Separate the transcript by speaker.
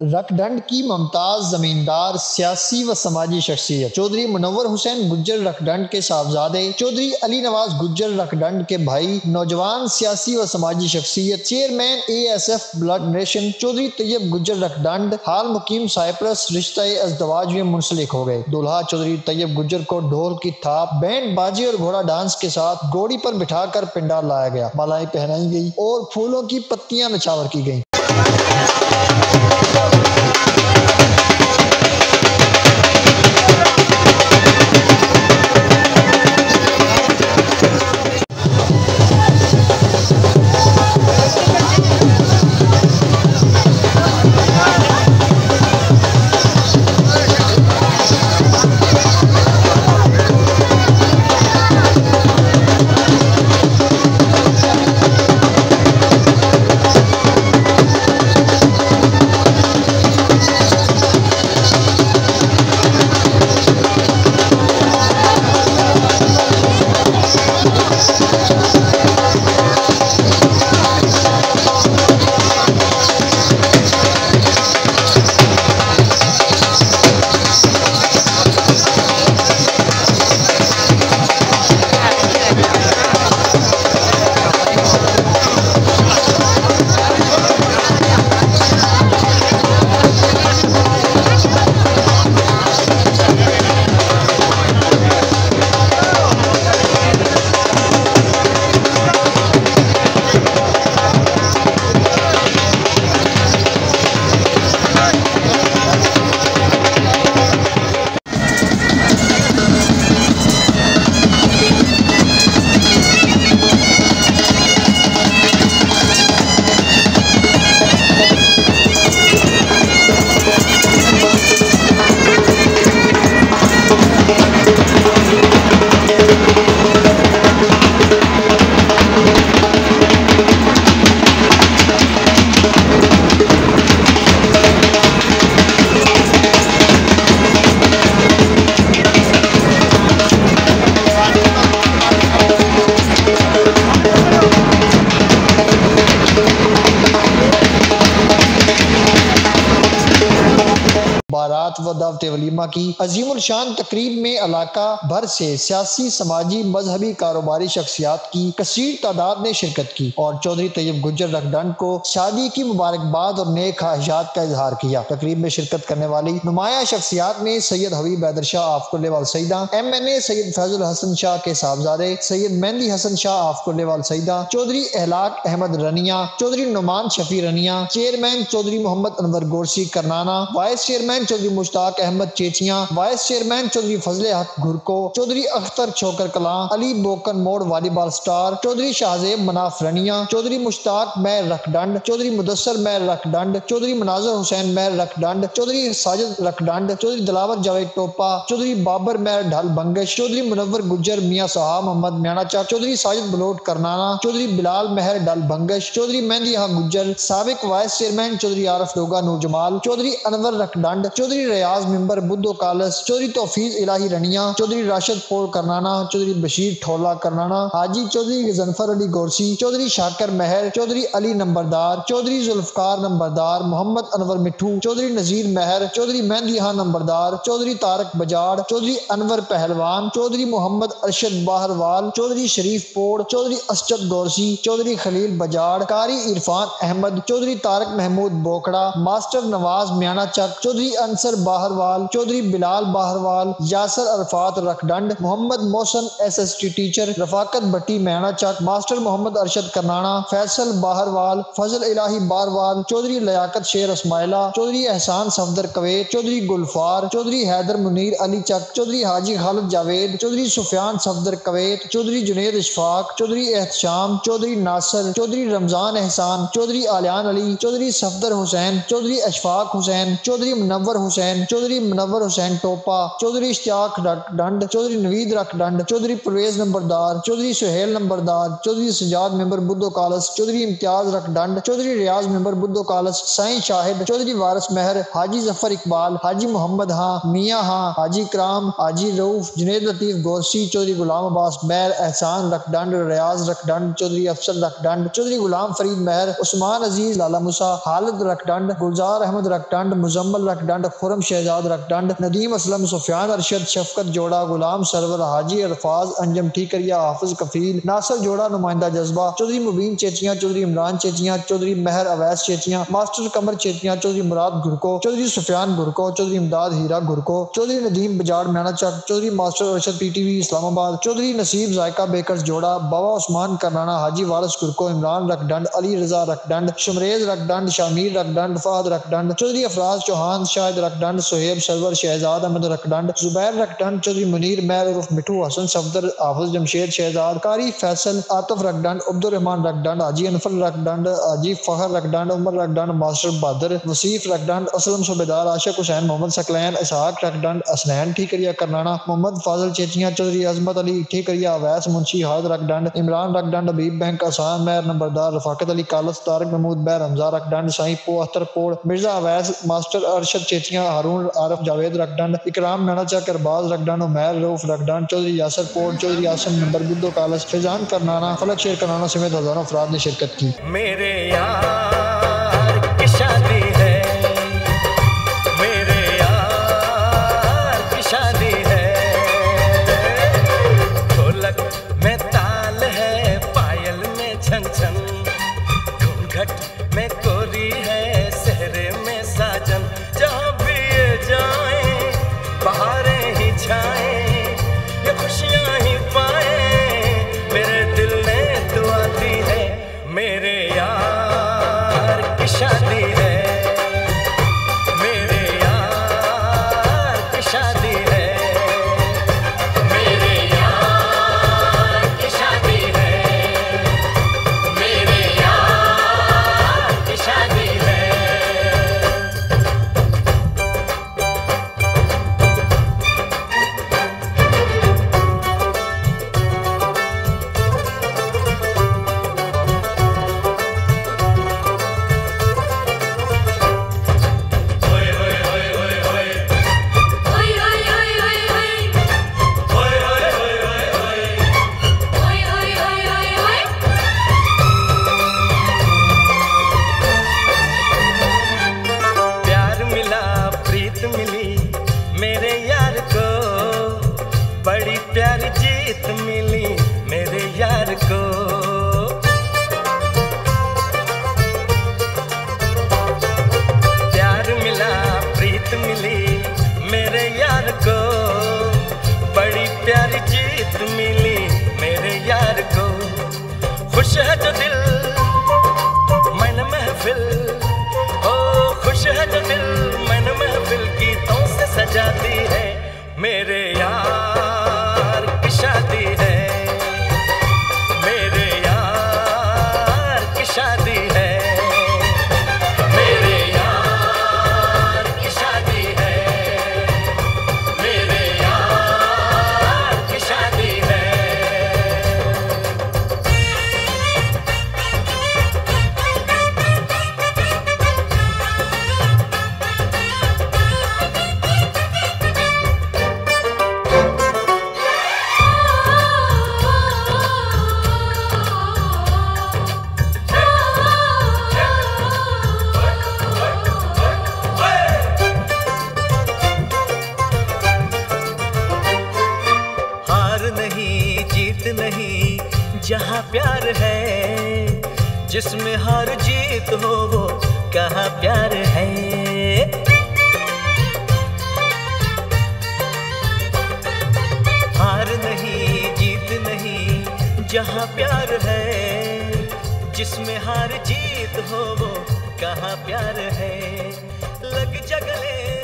Speaker 1: रखडंड की मुमताज जमींदार सियासी व समाजी शख्सियत चौधरी मुनव्वर हुसैन गुज्जर रखडंड के साहबजादे, चौधरी अली नवाज गुज्जर रखडंड के भाई, नौजवान सियासी व समाजी शख्सियत, chairman ASF blood nation Chaudhary Tayyab Gujjar Rakhdand हाल मुकीम साइप्रस रिश्ता अज़दवाज में मुंसलिक हो गए। दूल्हा चौधरी तैयब गुज्जर को ढोल की थाप, बैंड बाजी और घोड़ा डांस के साथ घोड़ी पर बिठाकर पिंडार लाया गया, मालाएं पहनाई गई और फूलों की पत्तियां नछावर की गईं। बारात व दावत वलीमा की अजीमुल शान तकरीब में इलाका भर से सियासी, समाजी, मजहबी, कारोबारी शख्सियात की कसीर तादाद ने शिरकत की और चौधरी तैयब गुज्जर रखडंड को शादी की मुबारकबाद और नेक ख्वाहिशात का इजहार किया। तकरीब में शिरकत करने वाली नुमाया शख्सियात में सैयद हबीब हैदर शाह आफकुल्लेवाल सईदा, MNA सैयद फैजुल हसन शाह के साहबजादे Syed Mehndi Hasan Shah Afkullewal Saeeda, Chaudhary Ikhlaq Ahmed Rania, Chaudhary Noman Shafi Rania, chairman Chaudhary Mohammad Anwar Gorsi Karnana, vice chairman Chaudhary Mushtaq Ahmed Chechiya, vice chairman Chaudhary Fazle Haq Ghurko, Chaudhary Akhtar Chhokar Kalan, Ali Bokan Mor volleyball star, Chaudhary Shahzeb Manaf Rania, Chaudhary Mushtaq Mehar Rakhdand, Chaudhary Mudassar Mehar Rakhdand, Chaudhary Munazar Hussain Mehar Rakhdand, Chaudhary Sajid Rakhdand, Chaudhary Dilawar Javed टोपा, चौधरी बाबर महर ढाल बंगश, चौधरी मुनव्वर गुज्जर मियां साहब मोहम्मद म्यानाचक, चौधरी साजिद बलोट करनाना, चौधरी बिलाल महर ढाल बंगश, चौधरी मेहंदी हक गुज्जर, साबिक वाइस चेयरमैन चौधरी आरफ डोगा नूर जमाल, चौधरी अनवर रखडंड, चौधरी रियाज मिंबर बुद्धो कालस, चौधरी तौफीज इलाही रनिया, चौधरी राशिद पोल करनाना, चौधरी बशीर ठोला करनाना, हाजी चौधरी गजनफर अली गोरसी, चौधरी शाकर महर, चौधरी अली नंबरदार, चौधरी जुल्फकार नंबरदार, मोहम्मद अनवर मिठू, चौधरी नजीर महर, चौधरी मेहंदी खान नंबरदार, चौधरी तारक बजाड़, चौधरी अनवर पहलवान, चौधरी मोहम्मद अरशद बाहरवाल, चौधरी शरीफ पोड़, चौधरी असजद गोरसी, Chaudhary Khalil Bajar, Qari Irfan Ahmed, Chaudhary Tariq Mahmood Bokra, master Nawaz Myanachak, Chaudhary Ansar Baharwal, Chaudhary Bilal Baharwal, Yasir Arafat Rakhdand, Mohammad Mohsin SST teacher, Rafaqat Bhatti Myanachak, master Mohammad Arshad Karnana, Faisal Baharwal, Fazal Ilahi Baharwal, Chaudhary Liaqat Sher Asmaila, Chaudhary Ehsan Safdar Kuwait, Chaudhary Gulfar, Chaudhary Haider Munir Ali Chak, Chaudhary Haji Khalid Javed, Chaudhary Sufiyan Safdar Kuwait, Chaudhary Junaid Ishfaq, Chaudhary Ehtesham, Chaudhary Nasir, Chaudhary Ramzan एहसान, चौधरी आलियान अली, चौधरी सफदर हुसैन, चौधरी अशफाक हुसैन, चौधरी मुनव्वर हुसैन, हुसैन, चौधरी मुनव्वर हुसैन टोपा, चौधरी इश्तियाक रखडंड, चौधरी नवीद रखडंड, चौधरी परवेज नंबरदार, चौधरी सुहेल नंबरदार, चौधरी सजाद मेंबर बुद्धो कालस, चौधरी इम्तियाज रखडंड, चौधरी रियाज मेंबर बुद्धो कालस, साईं शाहिद, चौधरी वारिस महर, हाजी जफर इकबाल, हाजी मोहम्मद हां, मियाँ हां, हाजी कराम, हाजी रऊफ, जुनेद लतीफ गोरसी, चौधरी गुलाम अब्बास महर, एहसान रखडंड, रियाज रखडंड, चौधरी अफसर रखडंड, चौधरी गुलाम फरीद महर, उस्मान अजीज, लाला मूसा, खालिद रखडंड, गुलजार अहमद रखडंड, मुजम्मल रखडंड, खुरम शहजाद रखडंड, नदीम असलम, सुफियान अरशद, शफकत जोड़ा, गुलाम सरवर, हाजी अल्फाज, अंजम ठीकरिया, हाफिज कफील, नासर जोड़ा, नुमाइंदा जज्बा, चौधरी मुबीन चेचिया, चौधरी इमरान चेचिया, चौधरी महर अवैस चेचिया, मास्टर कमर चेचिया, चौधरी मुराद घुरको, चौधरी सुफियान घुरको, चौधरी इमदाद हीरा घुरको, चौधरी नदीम बजाड़ मैना चक, चौधरी मास्टर अरशद पीटीवी इस्लामाबाद, चौधरी नसीब जायका बेकर्स जोड़ा, बाबा उस्मान करनाना, हाजी वारिस घुरको, इमरान रखडंड, अली रजा रखडंड, शुमरेज रखडंड, शामीर रखडंड, फहद रखडंड, चौधरी अफराज चौहान, शाहिद रखडंड, सोहेब सरवर, शहजाद अहमद रखडंड, जुबैर रखडंड, चौधरी मुनीर महर उर्फ मिठू, हसन सफदर, हाफिज जमशेद शहजाद, कारी फैसल, आतिफ रखडंड, अब्दुल रहमान रखडंड, हाजी अनफर रखडंड, हाजी फखर रखडंड, उमर रखडंड, मास्टर बहादुर, वसीफ रखडंड, असलम सूबेदार, आशिक हुसैन, मोहम्मद सकलैन, इसहाक रखडंड, असनैन ठीकरिया करनाना, मोहम्मद फाजिल चेचिया, चौधरी अजमत अली ठीकरिया, अवैस मुंशी हाद रखडंड, इमरान रखडंड, हबीब बैंक, आसान महर नंबरदार, रफाकत अली कालस, तारक महमूद बैर, हमजा रखडंड, साईं पो अख्तर पोड़, मिर्जा अवैस, मास्टर अरशद चेचिया, हारून आरफ जावेद रखडंड, इकराम नाना चक, अरबाज रखडंड, उमैर रऊफ रखडंड, चौधरी यासर पोड़, चौधरी आसम नंबर बुद्धो कालस, फैजान करनाना, फलक शेर करनाना समेत हजारों अफराद ने शिरकत की।
Speaker 2: मेरे यार की शादी है, मेरे यार की शादी है, ढोलक में ताल है, पायल में छन छन, घूंघट में कोरी है, सहरे में साजन, जहाँ भी ये जाए बहारें ही छाए, ये खुशियाँ ही पाए, मेरे दिल ने दुआ दी है, मेरे यार की शादी है, मेरे यार की शादी है, मेरे यार की शादी है, मेरे यार की शादी है। बड़ी प्यारी जीत मिली मेरे यार को, प्यार मिला प्रीत मिली मेरे यार को, बड़ी प्यारी जीत मिली मेरे यार को, खुश है जो दिल मन महफिल, ओ खुश है जो दिल मन महफिल, गीतों से सजाती है, मेरे यार की शादी है, मेरे यार की शादी है, मेरे यार की शादी है, मेरे यार की शादी है। नहीं जहाँ प्यार है, जिसमें हार जीत हो वो कहाँ प्यार है, हार नहीं जीत नहीं जहाँ प्यार है, जिसमें हार जीत हो वो कहाँ प्यार है, लग जा गले